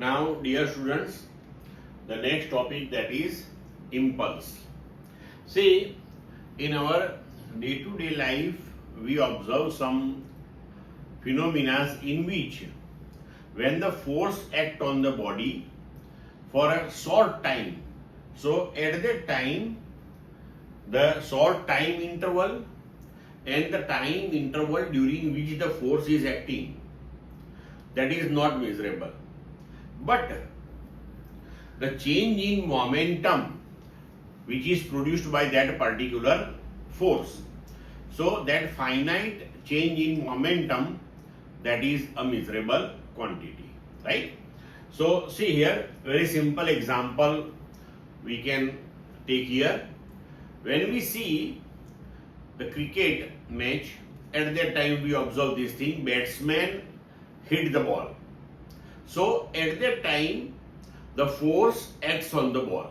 Now, dear students, the next topic, that is impulse. See, in our day-to-day life, we observe some phenomena in which when the force acts on the body for a short time, so at that time, the short time interval and the time interval during which the force is acting, that is not measurable. But the change in momentum which is produced by that particular force, so that finite change in momentum, that is a measurable quantity, right? So see here, very simple example we can take here. When we see the cricket match, at that time we observe this thing, batsman hit the ball. So at that time the force acts on the ball,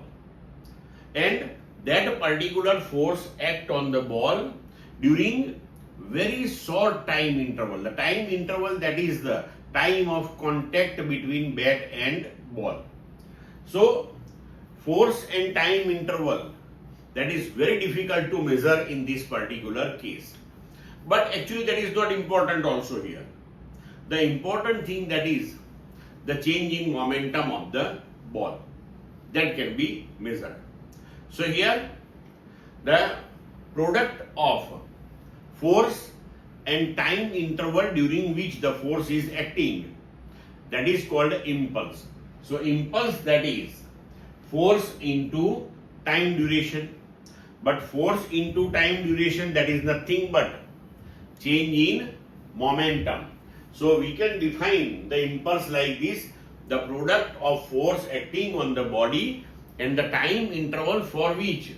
and that particular force acts on the ball during very short time interval. The time interval, that is the time of contact between bat and ball. So force and time interval, that is very difficult to measure in this particular case. But actually that is not important also here. The important thing, that is the change in momentum of the ball, that can be measured. So here the product of force and time interval during which the force is acting, that is called impulse. So impulse, that is force into time duration, but force into time duration, that is nothing but change in momentum. So we can define the impulse like this: the product of force acting on the body and the time interval for which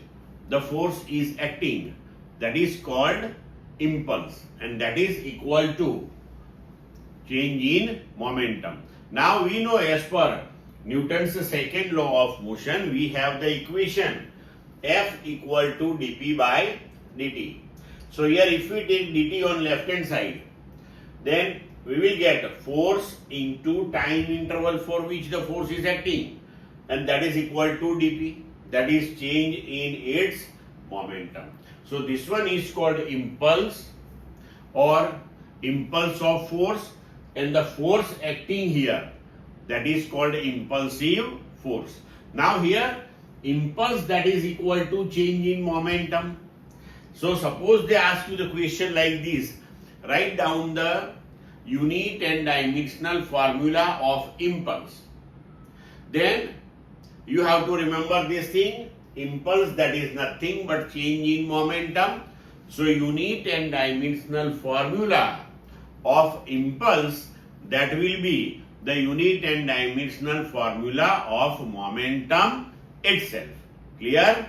the force is acting, that is called impulse, and that is equal to change in momentum. Now we know, as per Newton's second law of motion, we have the equation F equal to dp by dt. So here if we take dt on left hand side, then we will get force into time interval for which the force is acting, and that is equal to dp, that is change in its momentum. So this one is called impulse or impulse of force, and the force acting here, that is called impulsive force. Now here impulse, that is equal to change in momentum. So suppose they ask you the question like this: write down the unit and dimensional formula of impulse. Then you have to remember this thing: impulse, that is nothing but change in momentum. So unit and dimensional formula of impulse, that will be the unit and dimensional formula of momentum itself. Clear?